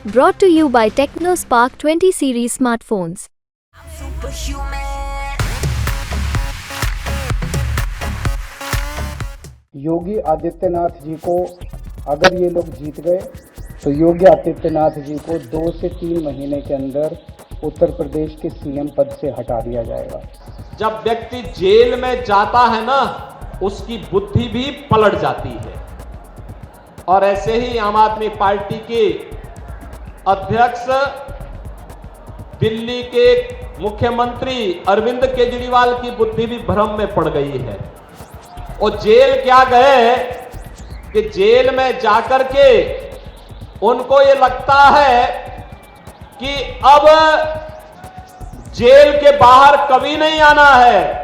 Brought to you by TechnoSpark 20 series smartphones. Yogi Adityanath ji को अगर ये लोग जीत गए तो योगी आदित्यनाथ जी को 2 से 3 महीने के अंदर उत्तर प्रदेश के सीएम पद से हटा दिया जाएगा। जब व्यक्ति जेल में जाता है ना, उसकी बुद्धि भी पलट जाती है। और ऐसे ही आम आदमी पार्टी के अध्यक्ष दिल्ली के मुख्यमंत्री अरविंद केजरीवाल की बुद्धि भी भ्रम में पड़ गई है। और जेल क्या गए कि जेल में जाकर के उनको ये लगता है कि अब जेल के बाहर कभी नहीं आना है।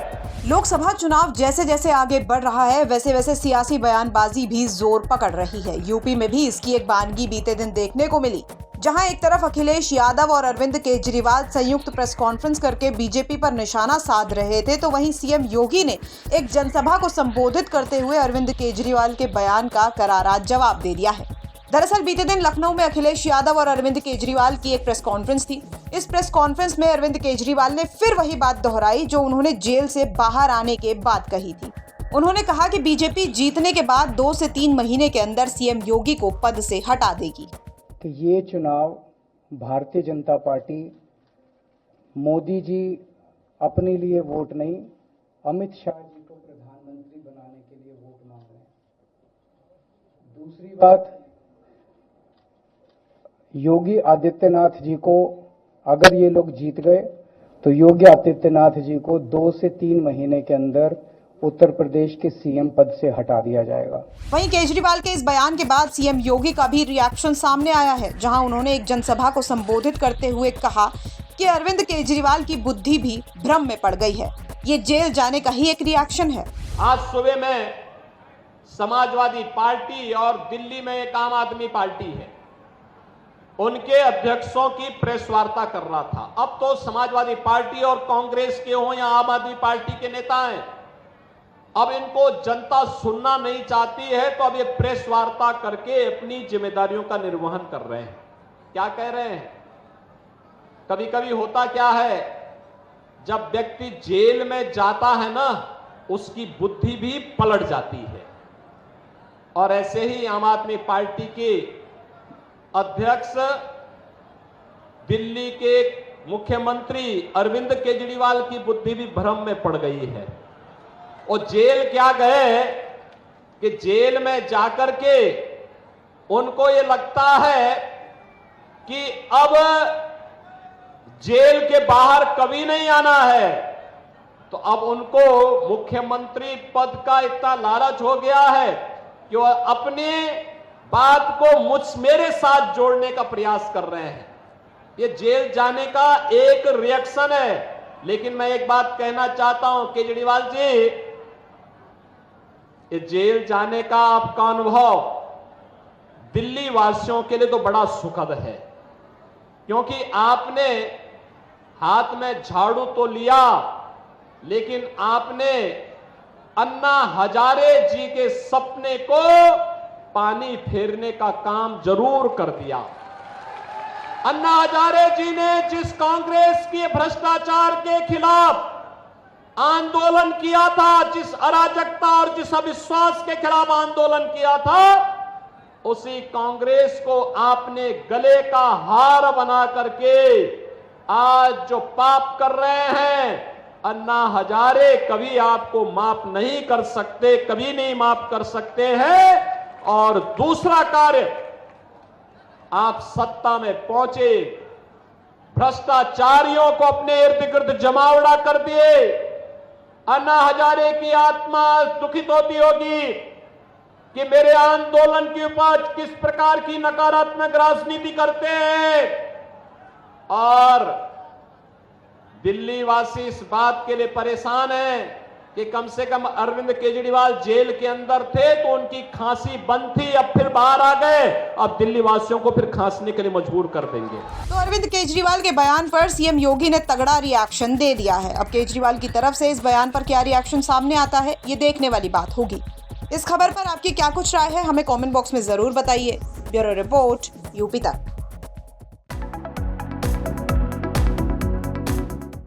लोकसभा चुनाव जैसे जैसे आगे बढ़ रहा है वैसे वैसे सियासी बयानबाजी भी जोर पकड़ रही है। यूपी में भी इसकी एक वानगी बीते दिन देखने को मिली, जहां एक तरफ अखिलेश यादव और अरविंद केजरीवाल संयुक्त प्रेस कॉन्फ्रेंस करके बीजेपी पर निशाना साध रहे थे, तो वहीं सीएम योगी ने एक जनसभा को संबोधित करते हुए अरविंद केजरीवाल के बयान का करारा जवाब दे दिया है। दरअसल बीते दिन लखनऊ में अखिलेश यादव और अरविंद केजरीवाल की एक प्रेस कॉन्फ्रेंस थी। इस प्रेस कॉन्फ्रेंस में अरविंद केजरीवाल ने फिर वही बात दोहराई जो उन्होंने जेल से बाहर आने के बाद कही थी। उन्होंने कहा कि बीजेपी जीतने के बाद 2 से 3 महीने के अंदर सीएम योगी को पद से हटा देगी। कि ये चुनाव भारतीय जनता पार्टी मोदी जी अपने लिए वोट नहीं, अमित शाह जी को प्रधानमंत्री बनाने के लिए वोट मांग रहे हैं। दूसरी बात, योगी आदित्यनाथ जी को अगर ये लोग जीत गए तो योगी आदित्यनाथ जी को 2 से 3 महीने के अंदर उत्तर प्रदेश के सीएम पद से हटा दिया जाएगा। वहीं केजरीवाल के इस बयान के बाद सीएम योगी का भी रिएक्शन सामने आया है, जहां उन्होंने एक जनसभा को संबोधित करते हुए कहा कि अरविंद केजरीवाल की बुद्धि भी भ्रम में पड़ गई है। ये जेल जाने का ही एक रिएक्शन है। आज सुबह में समाजवादी पार्टी और दिल्ली में एक आम आदमी पार्टी है, उनके अध्यक्षों की प्रेस वार्ता कर रहा था। अब तो समाजवादी पार्टी और कांग्रेस के हो या आम आदमी पार्टी के नेता हैं, अब इनको जनता सुनना नहीं चाहती है, तो अब ये प्रेस वार्ता करके अपनी जिम्मेदारियों का निर्वहन कर रहे हैं। क्या कह रहे हैं? कभी कभी होता क्या है, जब व्यक्ति जेल में जाता है ना, उसकी बुद्धि भी पलट जाती है। और ऐसे ही आम आदमी पार्टी के अध्यक्ष दिल्ली के मुख्यमंत्री अरविंद केजरीवाल की बुद्धि भी भ्रम में पड़ गई है। और जेल क्या गए कि जेल में जाकर के उनको ये लगता है कि अब जेल के बाहर कभी नहीं आना है। तो अब उनको मुख्यमंत्री पद का इतना लालच हो गया है कि वह अपनी बात को मेरे साथ जोड़ने का प्रयास कर रहे हैं। ये जेल जाने का एक रिएक्शन है। लेकिन मैं एक बात कहना चाहता हूं केजरीवाल जी, ये जेल जाने का आपका अनुभव दिल्ली वासियों के लिए तो बड़ा सुखद है, क्योंकि आपने हाथ में झाड़ू तो लिया, लेकिन आपने अन्ना हजारे जी के सपने को पानी फेरने का काम जरूर कर दिया। अन्ना हजारे जी ने जिस कांग्रेस के भ्रष्टाचार के खिलाफ आंदोलन किया था, जिस अराजकता और जिस अविश्वास के खिलाफ आंदोलन किया था, उसी कांग्रेस को आपने गले का हार बना करके आज जो पाप कर रहे हैं, अन्ना हजारे कभी आपको माफ नहीं कर सकते, कभी नहीं माफ कर सकते हैं। और दूसरा कार्य, आप सत्ता में पहुंचे, भ्रष्टाचारियों को अपने इर्द गिर्द जमावड़ा कर दिए। अन्ना हजारे की आत्मा दुखित होती होगी कि मेरे आंदोलन की उपज किस प्रकार की नकारात्मक राजनीति करते हैं। और दिल्ली वासी इस बात के लिए परेशान हैं कि कम से कम अरविंद केजरीवाल जेल के अंदर थे तो उनकी खांसी बंद थी, अब फिर बाहर आ गए, अब दिल्ली वासियों को फिर खांसने के लिए मजबूर कर देंगे। तो अरविंद केजरीवाल के बयान पर सीएम योगी ने तगड़ा रिएक्शन दे दिया है। अब केजरीवाल की तरफ से इस बयान पर क्या रिएक्शन सामने आता है, ये देखने वाली बात होगी। इस खबर पर आपकी क्या कुछ राय है, हमें कमेंट बॉक्स में जरूर बताइए। ब्यूरो रिपोर्ट, यूपी तक।